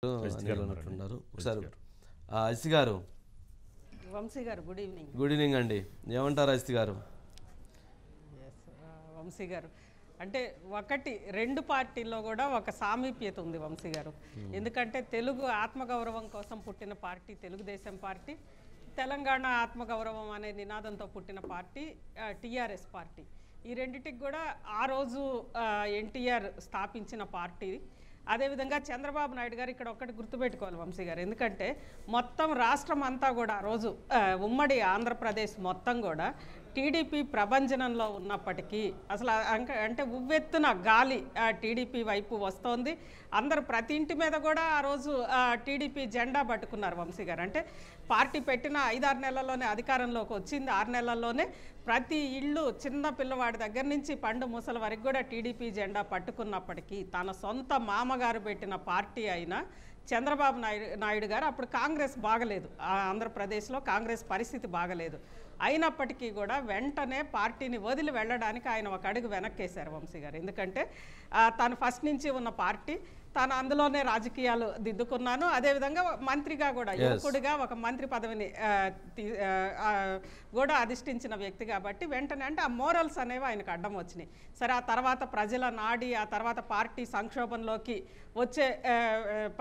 ఉన్నట్టున్నారు ఒకసారి అజిత్ గారు. వంశీ గారు గుడ్ ఈవినింగ్. గుడ్ ఈవినింగ్ అండి. ఏమంటారు అజిత్ గారు? వంశీ గారు అంటే ఒకటి రెండు పార్టీల్లో కూడా ఒక సామీప్యత ఉంది వంశీ గారు. ఎందుకంటే తెలుగు ఆత్మగౌరవం కోసం పుట్టిన పార్టీ తెలుగుదేశం పార్టీ, తెలంగాణ ఆత్మగౌరవం అనే నినాదంతో పుట్టిన పార్టీ టీఆర్ఎస్ పార్టీ. ఈ రెండిటికి కూడా ఆ రోజు ఎన్టీఆర్ స్థాపించిన పార్టీ. అదేవిధంగా చంద్రబాబు నాయుడు గారు ఇక్కడ ఒక్కటి గుర్తుపెట్టుకోవాలి వంశీ గారు, ఎందుకంటే మొత్తం రాష్ట్రం అంతా కూడా రోజు ఉమ్మడి ఆంధ్రప్రదేశ్ మొత్తం కూడా టీడీపీ ప్రభంజనంలో ఉన్నప్పటికీ అసలు అంటే ఉవ్వెత్తున గాలి టీడీపీ వైపు వస్తోంది. అందరూ ప్రతి ఇంటి మీద కూడా ఆ రోజు టీడీపీ జెండా పట్టుకున్నారు వంశీ గారు. అంటే పార్టీ పెట్టిన 5-6 నెలల్లోనే అధికారంలోకి వచ్చింది. 6 నెలల్లోనే ప్రతి ఇల్లు చిన్న పిల్లవాడి దగ్గర నుంచి పండు ముసలి వరకు కూడా టీడీపీ జెండా పట్టుకున్నప్పటికీ తన సొంత మామగారు పెట్టిన పార్టీ అయినా చంద్రబాబు నాయుడు గారు అప్పుడు కాంగ్రెస్ బాగలేదు, ఆంధ్రప్రదేశ్లో కాంగ్రెస్ పరిస్థితి బాగలేదు. అయినప్పటికీ కూడా వెంటనే పార్టీని వదిలి వెళ్ళడానికి ఆయన ఒక అడుగు వెనక్కేశారు వంశీ గారు. ఎందుకంటే తను ఫస్ట్ నుంచి ఉన్న పార్టీ, తాను అందులోనే రాజకీయాలు దిద్దుకున్నాను, అదేవిధంగా మంత్రిగా కూడా యువకుడిగా ఒక మంత్రి పదవిని కూడా అధిష్ఠించిన వ్యక్తి కాబట్టి వెంటనే అంటే ఆ మోరల్స్ అనేవి ఆయనకు అడ్డం వచ్చినాయి. సరే ఆ తర్వాత ప్రజల నాడి, ఆ తర్వాత పార్టీ సంక్షోభంలోకి వచ్చే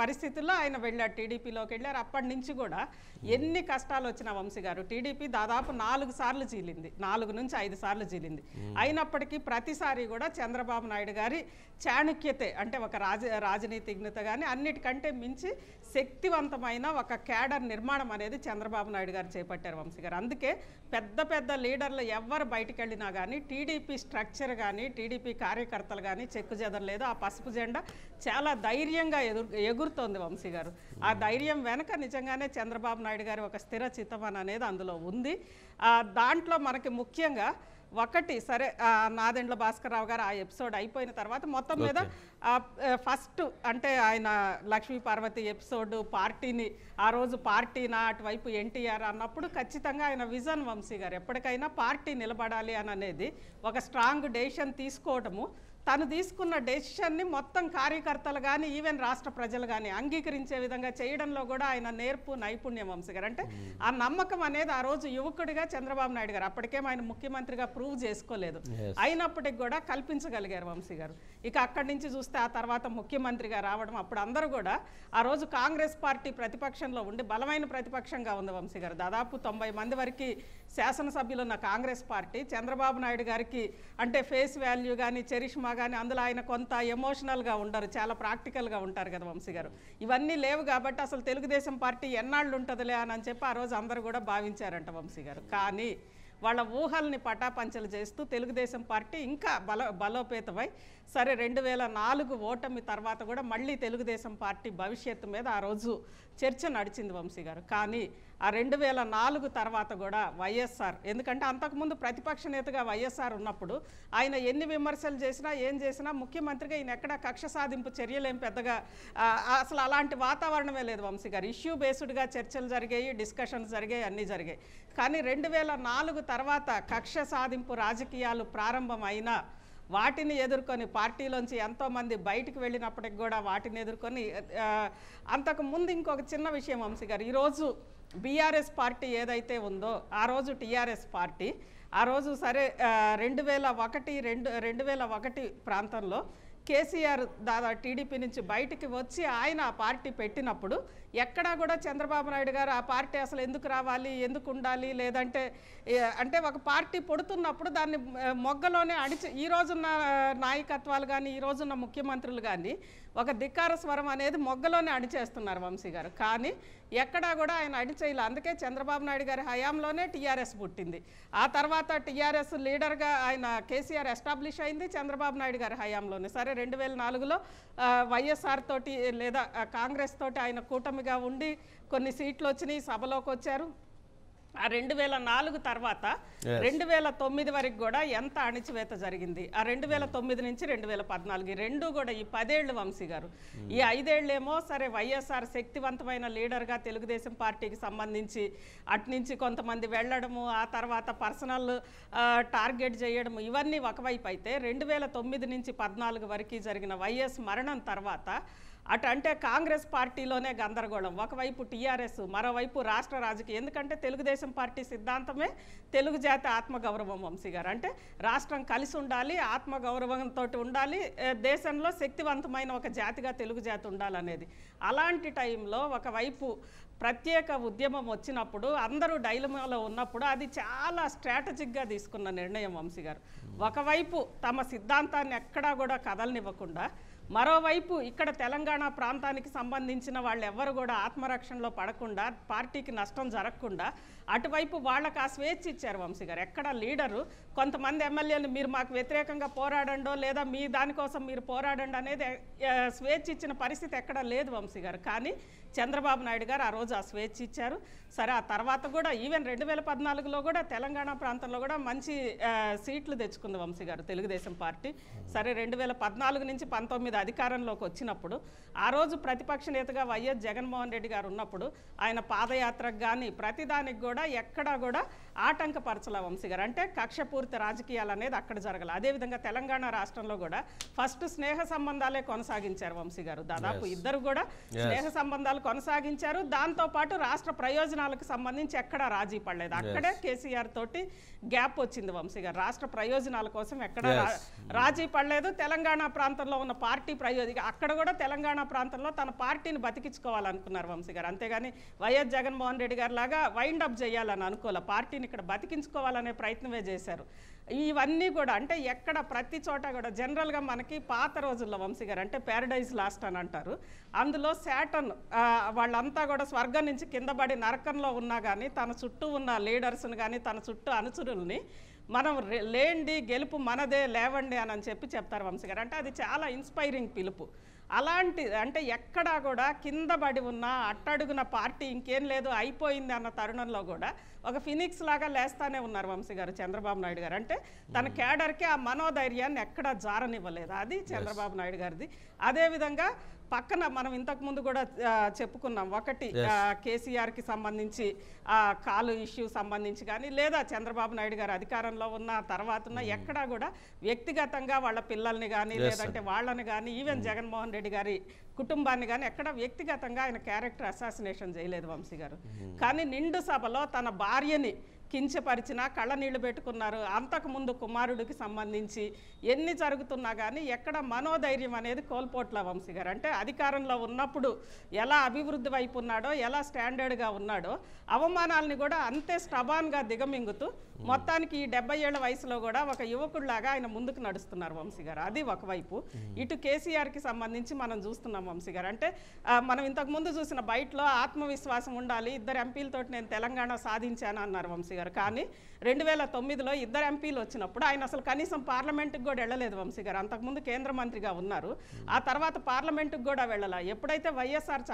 పరిస్థితుల్లో ఆయన వెళ్ళారు, టీడీపీలోకి వెళ్ళారు. అప్పటి నుంచి కూడా ఎన్ని కష్టాలు వచ్చినా వంశీ గారు టీడీపీ దాదాపు 4 సార్లు చీలింది, 4 నుంచి 5 సార్లు చీలింది. అయినప్పటికీ ప్రతిసారి కూడా చంద్రబాబు నాయుడు గారి చాణుక్యతే అంటే ఒక రాజనీతిజ్ఞత కానీ అన్నిటికంటే మించి శక్తివంతమైన ఒక క్యాడర్ నిర్మాణం అనేది చంద్రబాబు నాయుడు గారు చేపట్టారు వంశీ గారు. అందుకే పెద్ద పెద్ద లీడర్లు ఎవరు బయటికి వెళ్ళినా కానీ టీడీపీ స్ట్రక్చర్ కానీ టీడీపీ కార్యకర్తలు కానీ చెక్కు చెదరలేదు. ఆ పసుపు జెండా చాలా ధైర్యంగా ఎగురుతోంది వంశీ గారు. ఆ ధైర్యం వెనక నిజంగానే చంద్రబాబు నాయుడు గారి ఒక స్థిర చిత్తమని అనేది అందులో ఉంది. దాంట్లో మనకి ముఖ్యంగా ఒకటి సరే నాదెండ్ల భాస్కర్రావు గారు ఆ ఎపిసోడ్ అయిపోయిన తర్వాత మొత్తం మీద ఫస్ట్ అంటే ఆయన లక్ష్మీ పార్వతి ఎపిసోడ్ పార్టీని ఆ రోజు పార్టీనా అటువైపు ఎన్టీఆర్ అన్నప్పుడు ఖచ్చితంగా ఆయన విజన్ వంశీ గారు ఎప్పటికైనా పార్టీ నిలబడాలి అని అనేది ఒక స్ట్రాంగ్ డెసిషన్ తీసుకోవటము, తను తీసుకున్న డెసిషన్ని మొత్తం కార్యకర్తలు కానీ ఈవెన్ రాష్ట్ర ప్రజలు కానీ అంగీకరించే విధంగా చేయడంలో కూడా ఆయన నేర్పు నైపుణ్యం వంశీ గారు. అంటే ఆ నమ్మకం అనేది ఆ రోజు యువకుడిగా చంద్రబాబు నాయుడు గారు అప్పటికేం ఆయన ముఖ్యమంత్రిగా ప్రూవ్ చేసుకోలేదు, అయినప్పటికి కూడా కల్పించగలిగారు వంశీ గారు. ఇక అక్కడి నుంచి చూస్తే ఆ తర్వాత ముఖ్యమంత్రిగా రావడం, అప్పుడు అందరూ కూడా ఆ రోజు కాంగ్రెస్ పార్టీ ప్రతిపక్షంలో ఉండి బలమైన ప్రతిపక్షంగా ఉంది వంశీ గారు. దాదాపు 90 మంది వరకు శాసనసభ్యులు ఉన్న కాంగ్రెస్ పార్టీ చంద్రబాబు నాయుడు గారికి అంటే ఫేస్ వాల్యూ కానీ చరిష్మా కానీ అందులో ఆయన కొంత ఎమోషనల్గా ఉండరు, చాలా ప్రాక్టికల్గా ఉంటారు కదా వంశీ గారు. ఇవన్నీ లేవు కాబట్టి అసలు తెలుగుదేశం పార్టీ ఎన్నాళ్ళు ఉంటుందిలే అని చెప్పి ఆ రోజు అందరూ కూడా భావించారంట వంశీ గారు. కానీ వాళ్ళ ఊహల్ని పటాపంచలు చేస్తూ తెలుగుదేశం పార్టీ ఇంకా బలోపేతమై సరే 2004 ఓటమి తర్వాత కూడా మళ్ళీ తెలుగుదేశం పార్టీ భవిష్యత్తు మీద ఆ రోజు చర్చ నడిచింది వంశీ గారు. కానీ ఆ 2004 తర్వాత కూడా వైఎస్ఆర్, ఎందుకంటే అంతకుముందు ప్రతిపక్ష నేతగా వైఎస్ఆర్ ఉన్నప్పుడు ఆయన ఎన్ని విమర్శలు చేసినా ఏం చేసినా ముఖ్యమంత్రిగా ఈయన ఎక్కడ కక్ష సాధింపు చర్యలేం పెద్దగా అసలు అలాంటి వాతావరణమే లేదు వంశీ గారు. ఇష్యూ బేస్డ్గా చర్చలు జరిగాయి, డిస్కషన్స్ జరిగాయి, అన్నీ జరిగాయి. కానీ 2004 తర్వాత కక్ష సాధింపు రాజకీయాలు ప్రారంభమైన వాటిని ఎదుర్కొని పార్టీలోంచి ఎంతోమంది బయటికి వెళ్ళినప్పటికి కూడా వాటిని ఎదుర్కొని అంతకుముందు ఇంకొక చిన్న విషయం వంశీ గారు, ఈరోజు బీఆర్ఎస్ పార్టీ ఏదైతే ఉందో ఆ రోజు టీఆర్ఎస్ పార్టీ ఆ రోజు సరే 2001 ప్రాంతంలో కేసీఆర్ దాదాపు టీడీపీ నుంచి బయటికి వచ్చి ఆయన ఆ పార్టీ పెట్టినప్పుడు ఎక్కడా కూడా చంద్రబాబు నాయుడు గారు ఆ పార్టీ అసలు ఎందుకు రావాలి, ఎందుకు ఉండాలి, లేదంటే అంటే ఒక పార్టీ పుడుతున్నప్పుడు దాన్ని మొగ్గలోనే అడిచి ఈ రోజున్న నాయకత్వాలు కానీ ఈ రోజున్న ముఖ్యమంత్రులు కానీ ఒక ధిక్కార స్వరం అనేది మొగ్గలోనే అడిచేస్తున్నారు వంశీ గారు. కానీ ఎక్కడా కూడా ఆయన అడిచేయాలి. అందుకే చంద్రబాబు నాయుడు గారి హయాంలోనే టీఆర్ఎస్ పుట్టింది. ఆ తర్వాత టీఆర్ఎస్ లీడర్గా ఆయన కేసీఆర్ ఎస్టాబ్లిష్ అయింది చంద్రబాబు నాయుడు గారి హయాంలోనే. సరే 2004లో వైఎస్ఆర్ తోటి లేదా కాంగ్రెస్ తోటి ఆయన కూటమిగా ఉండి కొన్ని సీట్లు వచ్చినాయి, సభలోకి వచ్చారు. ఆ 2004 తర్వాత 2009 వరకు కూడా ఎంత అణిచివేత జరిగింది. ఆ 2009 నుంచి 2014 రెండు కూడా ఈ 10 ఏళ్ళు వంశీ గారు. ఈ 5 ఏళ్ళేమో సరే వైఎస్ఆర్ శక్తివంతమైన లీడర్గా తెలుగుదేశం పార్టీకి సంబంధించి అట్నుంచి కొంతమంది వెళ్ళడము, ఆ తర్వాత పర్సనల్ టార్గెట్ చేయడము, ఇవన్నీ ఒకవైపు అయితే 2009 నుంచి 14 వరకు జరిగిన వైఎస్ మరణం తర్వాత అటు అంటే కాంగ్రెస్ పార్టీలోనే గందరగోళం, ఒకవైపు టీఆర్ఎస్, మరోవైపు రాష్ట్ర రాజకీయం. ఎందుకంటే తెలుగుదేశం పార్టీ సిద్ధాంతమే తెలుగు జాతి ఆత్మగౌరవం వంశీ గారు. అంటే రాష్ట్రం కలిసి ఉండాలి, ఆత్మగౌరవంతో ఉండాలి, దేశంలో శక్తివంతమైన ఒక జాతిగా తెలుగు జాతి ఉండాలనేది. అలాంటి టైంలో ఒకవైపు ప్రత్యేక ఉద్యమం వచ్చినప్పుడు అందరూ డైలమాలో ఉన్నప్పుడు అది చాలా స్ట్రాటజిక్గా తీసుకున్న నిర్ణయం వంశీ గారు. ఒకవైపు తమ సిద్ధాంతాన్ని ఎక్కడా కూడా కదలనివ్వకుండా, మరోవైపు ఇక్కడ తెలంగాణ ప్రాంతానికి సంబంధించిన వాళ్ళు ఎవ్వరు కూడా ఆత్మరక్షణలో పడకుండా, పార్టీకి నష్టం జరగకుండా అటువైపు వాళ్ళకి ఆ స్వేచ్ఛ ఇచ్చారు వంశీ గారు. ఎక్కడ లీడరు కొంతమంది ఎమ్మెల్యేలు మీరు మాకు వ్యతిరేకంగా పోరాడండో లేదా మీ దానికోసం మీరు పోరాడండి అనేది స్వేచ్ఛ ఇచ్చిన పరిస్థితి ఎక్కడా లేదు వంశీ గారు. కానీ చంద్రబాబు నాయుడు గారు ఆ రోజు ఆ స్వేచ్ఛ ఇచ్చారు. సరే, ఆ తర్వాత కూడా ఈవెన్ 2014లో కూడా తెలంగాణ ప్రాంతంలో కూడా మంచి సీట్లు తెచ్చుకుంది వంశీ గారు తెలుగుదేశం పార్టీ. సరే, 2014 నుంచి 19 అధికారంలోకి వచ్చినప్పుడు ఆ రోజు ప్రతిపక్ష నేతగా వైఎస్ జగన్మోహన్ రెడ్డి గారు ఉన్నప్పుడు ఆయన పాదయాత్రకు కానీ ప్రతిదానికి కూడా ఎక్కడా కూడా ఆటంకపరచల వంశీ గారు. అంటే కక్షపూరిత రాజకీయాలు అనేది అక్కడ జరగాలి. అదేవిధంగా తెలంగాణ రాష్ట్రంలో కూడా ఫస్ట్ స్నేహ సంబంధాలే కొనసాగించారు వంశీ గారు. దాదాపు ఇద్దరు కూడా స్నేహ సంబంధాలు కొనసాగించారు. దాంతోపాటు రాష్ట్ర ప్రయోజనాలకు సంబంధించి ఎక్కడా రాజీ పడలేదు. అక్కడే కేసీఆర్ తోటి గ్యాప్ వచ్చింది వంశీ గారు. రాష్ట్ర ప్రయోజనాల కోసం ఎక్కడ రాజీ పడలేదు. తెలంగాణ ప్రాంతంలో ఉన్న పార్టీ అక్కడ కూడా తెలంగాణ ప్రాంతంలో తన పార్టీని బతికించుకోవాలనుకున్నారు వంశీ గారు. అంతేగాని వైఎస్ జగన్మోహన్ రెడ్డి గారి లాగా వైండ్ అప్ చేయాలని అనుకోలే, పార్టీని ఇక్కడ బతికించుకోవాలనే ప్రయత్నమే చేశారు. ఇవన్నీ కూడా అంటే ఎక్కడ ప్రతి చోట కూడా జనరల్గా మనకి పాత రోజుల్లో వంశీ గారు అంటే ప్యారడైజ్ లాస్ట్ అని అంటారు. అందులో శాటన్ వాళ్ళంతా కూడా స్వర్గం నుంచి కింద పడి నరకంలో ఉన్నా కానీ తన చుట్టూ ఉన్న లీడర్స్ని కానీ తన చుట్టూ అనుచరుల్ని మనం లేండి గెలుపు మనదే లేవండి అని చెప్పి చెప్తారు వంశీ గారు. అంటే అది చాలా ఇన్స్పైరింగ్ పిలుపు. అలాంటి అంటే ఎక్కడా కూడా కింద పడి ఉన్న అట్టడుగున పార్టీ ఇంకేం లేదు అయిపోయింది అన్న తరుణంలో కూడా ఒక ఫినిక్స్ లాగా లేస్తానే ఉన్నారు వంశీ గారు చంద్రబాబు నాయుడు గారు. అంటే తన క్యాడర్కి ఆ మనోధైర్యాన్ని ఎక్కడా జారనివ్వలేదు. అది చంద్రబాబు నాయుడు గారిది. అదేవిధంగా పక్కన మనం ఇంతకుముందు కూడా చెప్పుకున్నాం, ఒకటి కేసీఆర్కి సంబంధించి కాలు ఇష్యూ సంబంధించి కానీ లేదా చంద్రబాబు నాయుడు గారు అధికారంలో ఉన్న తర్వాత ఎక్కడా కూడా వ్యక్తిగతంగా వాళ్ళ పిల్లల్ని కానీ లేదంటే వాళ్ళని కానీ ఈవెన్ జగన్మోహన్ రెడ్డి గారి కుటుంబాన్ని కానీ ఎక్కడ వ్యక్తిగతంగా ఆయన క్యారెక్టర్ అసాసినేషన్ చేయలేదు వంశీ గారు. కానీ నిండు సభలో తన భార్యని కించపరిచినా కళ్ళ నీళ్లు పెట్టుకున్నారు. అంతకుముందు కుమారుడికి సంబంధించి ఎన్ని జరుగుతున్నా కానీ ఎక్కడ మనోధైర్యం అనేది కోల్పోట్ల వంశీ గారు. అంటే అధికారంలో ఉన్నప్పుడు ఎలా అభివృద్ధి వైపు ఉన్నాడో ఎలా స్టాండర్డ్గా ఉన్నాడో అవమానాలని కూడా అంతే స్టబాన్గా దిగమింగుతూ మొత్తానికి ఈ 70 ఏళ్ల వయసులో కూడా ఒక యువకుడిలాగా ఆయన ముందుకు నడుస్తున్నారు వంశీ గారు. అది ఒకవైపు. ఇటు కేసీఆర్కి సంబంధించి మనం చూస్తున్నాం వంశీ గారు. అంటే మనం ఇంతకుముందు చూసిన బయటలో ఆత్మవిశ్వాసం ఉండాలి, 2 ఎంపీలతోటి నేను తెలంగాణ సాధించాను అన్నారు వంశీ గారు. కానీ 2009లో 2 ఎంపీలు వచ్చినప్పుడు ఆయన అసలు కనీసం పార్లమెంటుకు కూడా వెళ్ళలేదు వంశీ గారు. అంతకుముందు కేంద్ర మంత్రిగా ఉన్నారు, ఆ తర్వాత పార్లమెంటుకు కూడా వెళ్ళాల. ఎప్పుడైతే వైఎస్ఆర్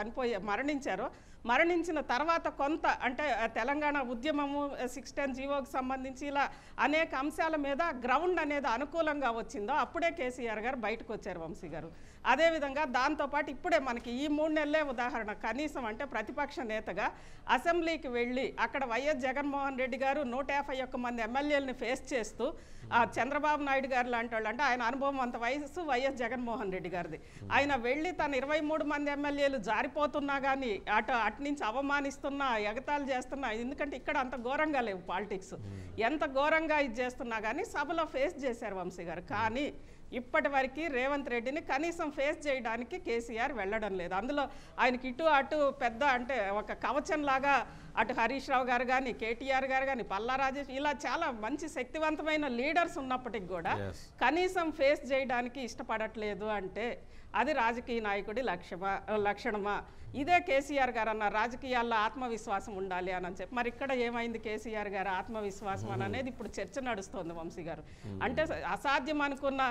మరణించారో మరణించిన తర్వాత కొంత అంటే తెలంగాణ ఉద్యమము 610 జీవోకి సంబంధించి ఇలా అనేక అంశాల మీద గ్రౌండ్ అనేది అనుకూలంగా వచ్చిందో అప్పుడే కేసీఆర్ గారు బయటకు వచ్చారు వంశీ గారు. అదేవిధంగా దాంతోపాటు ఇప్పుడే మనకి ఈ 3 నెలలే ఉదాహరణ. కనీసం అంటే ప్రతిపక్ష నేతగా అసెంబ్లీకి వెళ్ళి అక్కడ వైఎస్ జగన్మోహన్ రెడ్డి గారు 151 మంది ఎమ్మెల్యేలని ఫేస్ చేస్తూ చంద్రబాబు నాయుడు గారు లాంటి వాళ్ళు అంటే ఆయన అనుభవం అంత వయసు వైఎస్ జగన్మోహన్ రెడ్డి గారిది. ఆయన వెళ్ళి తన 23 మంది ఎమ్మెల్యేలు జారిపోతున్నా కానీ అటు నుంచి అవమానిస్తున్నా ఎగతాళి చేస్తున్నా, ఎందుకంటే ఇక్కడ అంత ఘోరంగా లేవు పాలిటిక్స్, ఎంత ఘోరంగా ఇది చేస్తున్నా కానీ సభలో ఫేస్ చేశారు వంశీ గారు. కానీ ఇప్పటి వరకు రేవంత్ రెడ్డిని కనీసం ఫేస్ చేయడానికి కేసీఆర్ వెళ్ళడం లేదు. అందులో ఆయనకి ఇటు అటు పెద్ద అంటే ఒక కవచంలాగా అటు హరీష్ రావు గారు కానీ కేటీఆర్ గారు కానీ పల్లా రాజేష్ ఇలా చాలా మంచి శక్తివంతమైన లీడర్స్ ఉన్నప్పటికి కూడా కనీసం ఫేస్ చేయడానికి ఇష్టపడట్లేదు. అంటే అది రాజకీయ నాయకుడి లక్షణమా? ఇదే కేసీఆర్ గారు అన్న రాజకీయాల్లో ఆత్మవిశ్వాసం ఉండాలి అని చెప్పి మరి ఇక్కడ ఏమైంది కేసీఆర్ గారు ఆత్మవిశ్వాసం అని అనేది ఇప్పుడు చర్చ నడుస్తోంది వంశీ గారు. అంటే అసాధ్యం అనుకున్న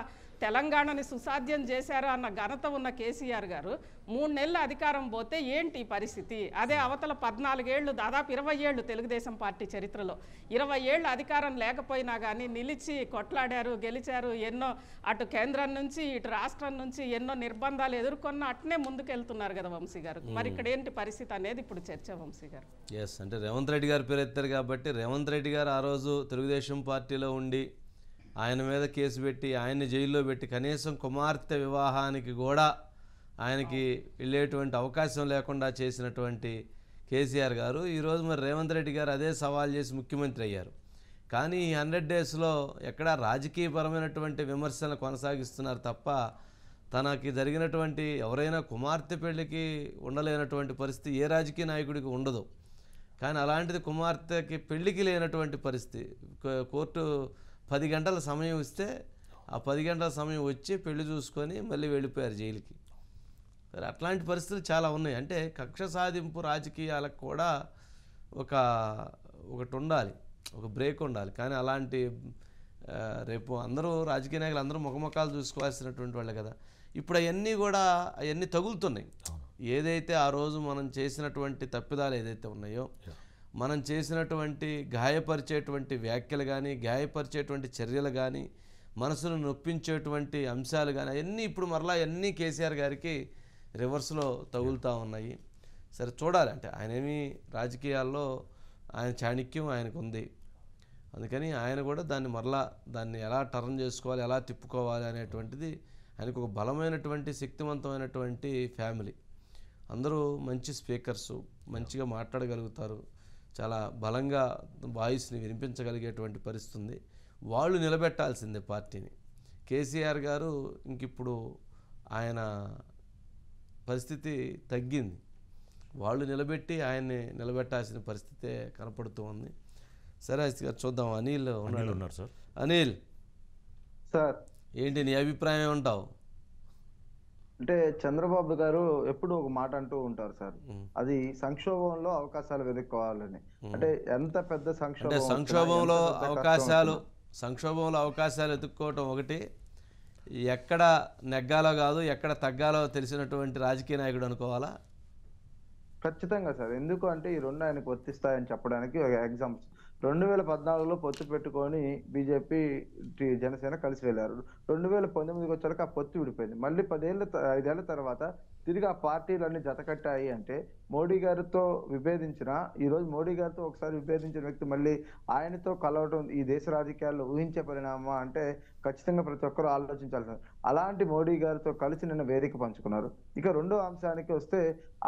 తెలంగాణని సుసాధ్యం చేశారు అన్న ఘనత ఉన్న కేసీఆర్ గారు 3 నెలల అధికారం పోతే ఏంటి పరిస్థితి? అదే అవతల 14 ఏళ్ళు దాదాపు 20 ఏళ్ళు తెలుగుదేశం పార్టీ చరిత్రలో 20 ఏళ్ళు అధికారం లేకపోయినా కానీ నిలిచి కొట్లాడారు, గెలిచారు. ఎన్నో అటు కేంద్రం నుంచి ఇటు రాష్ట్రం నుంచి ఎన్నో నిర్బంధాలు ఎదుర్కొన్న అట్నే ముందుకెళ్తున్నారు కదా వంశీ గారు. మరి ఇక్కడ ఏంటి పరిస్థితి అనేది ఇప్పుడు చర్చ వంశీ గారు. ఎస్, అంటే రేవంత్ రెడ్డి గారు పేరు ఎత్తారు కాబట్టి రేవంత్ రెడ్డి గారు ఆ రోజు తెలుగుదేశం పార్టీలో ఉండి ఆయన మీద కేసు పెట్టి ఆయన్ని జైల్లో పెట్టి కనీసం కుమార్తె వివాహానికి కూడా ఆయనకి వెళ్ళేటువంటి అవకాశం లేకుండా చేసినటువంటి కేసీఆర్ గారు ఈరోజు మరి రేవంత్ రెడ్డి గారు అదే సవాల్ చేసి ముఖ్యమంత్రి అయ్యారు. కానీ ఈ 100 డేస్లో ఎక్కడా రాజకీయపరమైనటువంటి విమర్శలు కొనసాగిస్తున్నారు తప్ప తనకి జరిగినటువంటి ఎవరైనా కుమార్తె పెళ్ళికి ఉండలేనటువంటి పరిస్థితి ఏ రాజకీయ నాయకుడికి ఉండదు. కానీ అలాంటిది కుమార్తెకి పెళ్ళికి లేనటువంటి పరిస్థితి. కోర్టు 10 గంటల సమయం ఇస్తే ఆ 10 గంటల సమయం వచ్చి పెళ్లి చూసుకొని మళ్ళీ వెళ్ళిపోయారు జైలుకి. మరి అట్లాంటి పరిస్థితులు చాలా ఉన్నాయి. అంటే కక్ష సాధింపు రాజకీయాలకు కూడా ఒకటి ఉండాలి, ఒక బ్రేక్ ఉండాలి. కానీ అలాంటి రేపు అందరూ రాజకీయ నాయకులు అందరూ ముఖముఖాలు చూసుకోవాల్సినటువంటి వాళ్ళే కదా. ఇప్పుడు అవన్నీ తగులుతున్నాయి. ఏదైతే ఆ రోజు మనం చేసినటువంటి తప్పిదాలు ఏదైతే ఉన్నాయో, మనం చేసినటువంటి గాయపరిచేటువంటి వ్యాఖ్యలు కానీ, గాయపరిచేటువంటి చర్యలు కానీ, మనసును నొప్పించేటువంటి అంశాలు కానీ అవన్నీ ఇప్పుడు మరలా అన్నీ కేసీఆర్ గారికి రివర్స్లో తగులుతూ ఉన్నాయి. సరే చూడాలి. అంటే ఆయనేమి రాజకీయాల్లో ఆయన చాణక్యం ఆయనకు ఉంది. అందుకని ఆయన కూడా దాన్ని ఎలా టర్న్ చేసుకోవాలి, ఎలా తిప్పుకోవాలి అనేటువంటిది ఆయనకు ఒక బలమైనటువంటి శక్తివంతమైనటువంటి ఫ్యామిలీ. అందరూ మంచి స్పీకర్సు, మంచిగా మాట్లాడగలుగుతారు, చాలా బలంగా వాయిస్ని వినిపించగలిగేటువంటి పరిస్థితి ఉంది. వాళ్ళు నిలబెట్టాల్సిందే పార్టీని. కేసీఆర్ గారు ఇంకిప్పుడు ఆయన పరిస్థితి తగ్గింది. వాళ్ళు నిలబెట్టి ఆయన్ని నిలబెట్టాల్సిన పరిస్థితే కనపడుతూ ఉంది. సరే చూద్దాం. అనిల్ ఉన్నారు సార్. అనిల్ సార్, ఏంటి నీ అభిప్రాయం ఉంటావు? అంటే చంద్రబాబు గారు ఎప్పుడు ఒక మాట అంటూ ఉంటారు సార్, అది సంక్షోభంలో అవకాశాలు వెతుక్కోవాలని. అంటే ఎంత పెద్ద సంక్షోభంలో అవకాశాలు వెతుక్కోవటం ఒకటి, ఎక్కడ నెగ్గాలో కాదు ఎక్కడ తగ్గాలో తెలిసినటువంటి రాజకీయ నాయకుడు అనుకోవాలా? ఖచ్చితంగా సార్. ఎందుకు అంటే ఈ రెండు ఆయనకు వర్తిస్తాయని చెప్పడానికి ఒక ఎగ్జాంపుల్. 2014లో పొత్తు పెట్టుకొని బీజేపీ జనసేన కలిసి వెళ్ళారు. 2019కి వచ్చాక ఆ పొత్తు విడిపోయింది. మళ్ళీ 5 ఏళ్ల తర్వాత తిరిగి ఆ పార్టీలన్నీ జతకట్టాయి. అంటే మోడీ గారితో విభేదించిన, ఈరోజు మోడీ గారితో ఒకసారి విభేదించిన వ్యక్తి మళ్ళీ ఆయనతో కలవటం ఈ దేశ రాజకీయాల్లో ఊహించే పరిణామం అంటే ఖచ్చితంగా ప్రతి ఒక్కరూ ఆలోచించాల్సింది. అలాంటి మోడీ గారితో కలిసి నిన్న వేదిక పంచుకున్నారు. ఇక రెండో అంశానికి వస్తే,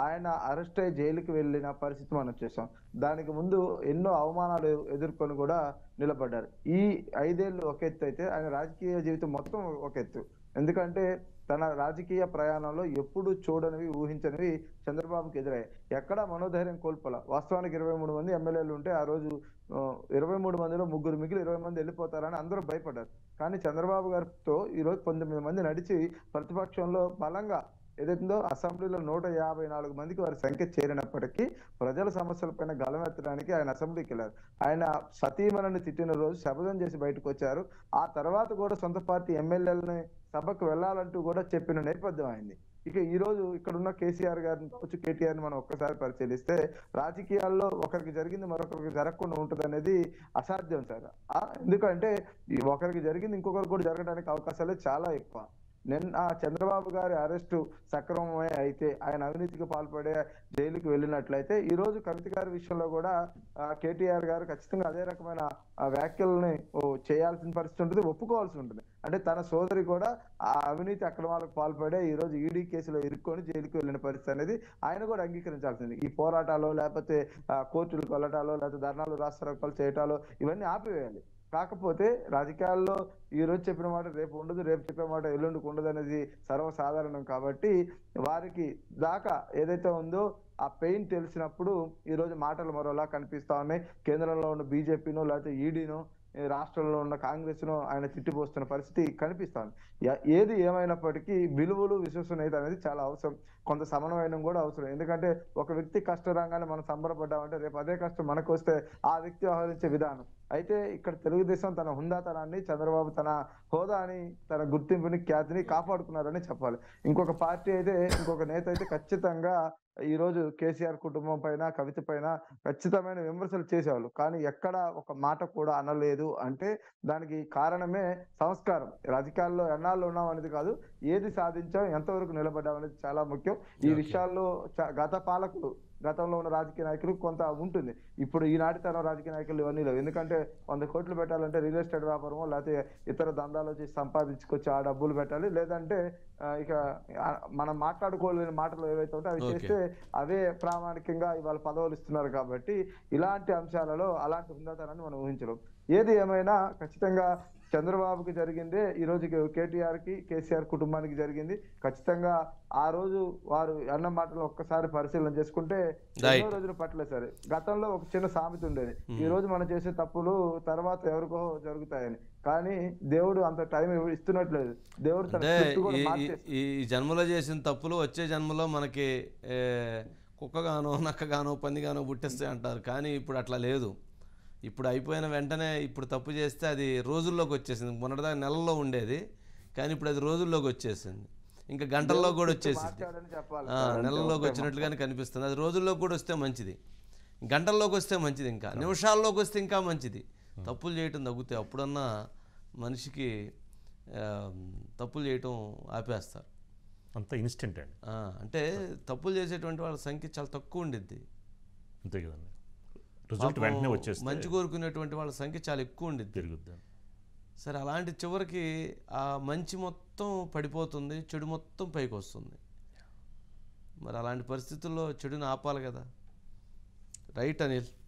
ఆయన అరెస్ట్ అయ్యి జైలుకి వెళ్ళిన పరిస్థితి మనం చూసాం. దానికి ముందు ఎన్నో అవమానాలు ఎదుర్కొని కూడా నిలబడ్డారు. ఈ 5 ఏళ్ళు ఒక ఎత్తు అయితే, ఆయన రాజకీయ జీవితం మొత్తం ఒక ఎత్తు. ఎందుకంటే తన రాజకీయ ప్రయాణంలో ఎప్పుడు చూడనివి, ఊహించనివి చంద్రబాబుకి ఎదురయ్యాయి. ఎక్కడా మనోధైర్యం కోల్పోల. వాస్తవానికి 23 మంది ఎమ్మెల్యేలు ఉంటే ఆ రోజు 23 మందిలో 3 మిగిలి 20 మంది వెళ్ళిపోతారని అందరూ భయపడ్డారు. కానీ చంద్రబాబు గారితో ఈరోజు 19 మంది నడిచి ప్రతిపక్షంలో బలంగా ఏదైతుందో అసెంబ్లీలో 154 మందికి వారి సంఖ్య చేరినప్పటికీ ప్రజల సమస్యలపైన గళమెత్తడానికి ఆయన అసెంబ్లీకి వెళ్ళారు. ఆయన సతీమణిని తిట్టిన రోజు శపథం చేసి బయటకు వచ్చారు. ఆ తర్వాత కూడా సొంత పార్టీ ఎమ్మెల్యేలని సభకు వెళ్లాలంటూ కూడా చెప్పిన నేపథ్యం అయింది. ఇక ఈ రోజు ఇక్కడున్న కేసీఆర్ గారిని కావచ్చు, కేటీఆర్ ని మనం ఒక్కసారి పరిశీలిస్తే, రాజకీయాల్లో ఒకరికి జరిగింది మరొకరికి జరగకుండా ఉంటుంది అనేది అసాధ్యం సార్. ఎందుకంటే ఒకరికి జరిగింది ఇంకొకరికి కూడా జరగడానికి అవకాశాలు చాలా ఎక్కువ. నిన్న చంద్రబాబు గారి అరెస్టు సక్రమమే అయితే, ఆయన అవినీతికి పాల్పడే జైలుకి వెళ్ళినట్లయితే, ఈ రోజు కవిత గారి విషయంలో కూడా కేటీఆర్ గారు ఖచ్చితంగా అదే రకమైన వ్యాఖ్యలని చేయాల్సిన పరిస్థితి ఉంటుంది, ఒప్పుకోవాల్సి ఉంటుంది. అంటే తన సోదరి కూడా ఆ అవినీతి అక్రమాలకు పాల్పడే ఈ రోజు ఈడీ కేసులో ఇరుక్కొని జైలుకి వెళ్ళిన పరిస్థితి అనేది ఆయన కూడా అంగీకరించాల్సింది. ఈ పోరాటాలు, లేకపోతే కోర్టులకు వెళ్ళటాలో, లేకపోతే ధర్నాలు, రాస్తారోకోలు చేయటాలో ఇవన్నీ ఆపివేయాలి. కాకపోతే రాజకీయాల్లో ఈ రోజు చెప్పిన మాట రేపు ఉండదు, రేపు చెప్పే మాట ఎల్లుండికి ఉండదు అనేది సర్వసాధారణం. కాబట్టి వారికి దాకా ఏదైతే ఉందో ఆ పెయిన్ తెలిసినప్పుడు ఈ రోజు మాటలు మరోలా కనిపిస్తా ఉన్నాయి. కేంద్రంలో ఉన్న బీజేపీనో లేకపోతే ఈడీనో, రాష్ట్రంలో ఉన్న కాంగ్రెస్ ను ఆయన తిట్టిపోస్తున్న పరిస్థితి కనిపిస్తుంది. ఏది ఏమైనప్పటికీ విలువలు, విశ్వసనీయత అనేది చాలా అవసరం. కొంత సమన్వయం కూడా అవసరం. ఎందుకంటే ఒక వ్యక్తి కష్టం రాగానే మనం సంబరపడ్డామంటే రేపు అదే కష్టం మనకు వస్తే ఆ వ్యక్తి వ్యవహరించే విధానం. అయితే ఇక్కడ తెలుగుదేశం తన హుందాతనాన్ని, చంద్రబాబు తన హోదాని, తన గుర్తింపుని, ఖ్యాతిని కాపాడుకున్నారని చెప్పాలి. ఇంకొక పార్టీ అయితే, ఇంకొక నేత అయితే ఖచ్చితంగా ఈ రోజు కేసీఆర్ కుటుంబం పైన, కవిత పైన ఖచ్చితమైన విమర్శలు చేసేవాళ్ళు. కానీ ఎక్కడ ఒక మాట కూడా అనలేదు. అంటే దానికి కారణమే సంస్కారం. రాజకీయాల్లో ఎన్నాళ్ళు ఉన్నాం అనేది కాదు, ఏది సాధించాం, ఎంతవరకు నిలబడ్డాం అనేది చాలా ముఖ్యం. ఈ విషయాల్లో గత పాలకులు, గతంలో ఉన్న రాజకీయ నాయకులు కొంత ఉంటుంది. ఇప్పుడు ఈనాటి తరం రాజకీయ నాయకులు ఇవన్నీ లేవు. ఎందుకంటే 100 కోట్లు పెట్టాలంటే రియల్ ఎస్టేట్ వ్యాపారమో లేకపోతే ఇతర దందాలు చేసి సంపాదించుకొచ్చి ఆ డబ్బులు పెట్టాలి, లేదంటే ఇక మనం మాట్లాడుకోలేని మాటలు ఏవైతే ఉంటాయో అవి చేస్తే అవే ప్రామాణికంగా ఇవాళ పదవులు ఇస్తున్నారు కాబట్టి ఇలాంటి అంశాలలో అలాంటి ఉందాతనాన్ని మనం ఊహించలేం. ఏది ఏమైనా ఖచ్చితంగా చంద్రబాబుకి జరిగిందే ఈ రోజు కేటీఆర్ కి కేసీఆర్ కుటుంబానికి జరిగింది. ఖచ్చితంగా ఆ రోజు వారు అన్న మాటలు ఒక్కసారి పరిశీలన చేసుకుంటే ఎన్నో రోజులు పట్టలేదు సరే. గతంలో ఒక చిన్న సామెత ఉండేది, ఈ రోజు మనం చేసే తప్పులు తర్వాత ఎవరికో జరుగుతాయని. కానీ దేవుడు అంత టైం ఇస్తున్నట్లేదు. దేవుడు తన script కూడా మార్చేసి ఈ జన్మలో చేసిన తప్పులు వచ్చే జన్మలో మనకి కుక్కగానో నక్కగానో పందిగానో పుట్టిస్తాయి అంటారు. కానీ ఇప్పుడు అట్లా లేదు. ఇప్పుడు అయిపోయిన వెంటనే ఇప్పుడు తప్పు చేస్తే అది రోజుల్లోకి వచ్చేసింది. మొన్నటిదాకా నెలల్లో ఉండేది, కానీ ఇప్పుడు అది రోజుల్లోకి వచ్చేసింది. ఇంకా గంటల్లో కూడా వచ్చేసింది. నెలల్లోకి వచ్చినట్లుగానే కనిపిస్తుంది. అది రోజుల్లోకి కూడా వస్తే మంచిది, గంటల్లోకి వస్తే మంచిది, ఇంకా నిమిషాల్లోకి వస్తే ఇంకా మంచిది. తప్పులు చేయటం తగ్గుతాయి. అప్పుడన్నా మనిషికి తప్పులు చేయటం ఆపేస్తారు. అంత ఇన్స్టెంట్ అండి. అంటే తప్పులు చేసేటువంటి వాళ్ళ సంఖ్య చాలా తక్కువ ఉండిద్ది. అంతే కదండి. రిజల్ట్ వెంటనే వచ్చేస్తుంది. మంచి కోరుకునేటువంటి వాళ్ళ సంఖ్య చాలా ఎక్కువ ఉండిద్ది. పెరుగుద్ది. సరే, అలాంటి చివరికి ఆ మంచి మొత్తం పడిపోతుంది, చెడు మొత్తం పైకి వస్తుంది. మరి అలాంటి పరిస్థితుల్లో చెడుని ఆపాలి కదా. రైట్ అనిల్.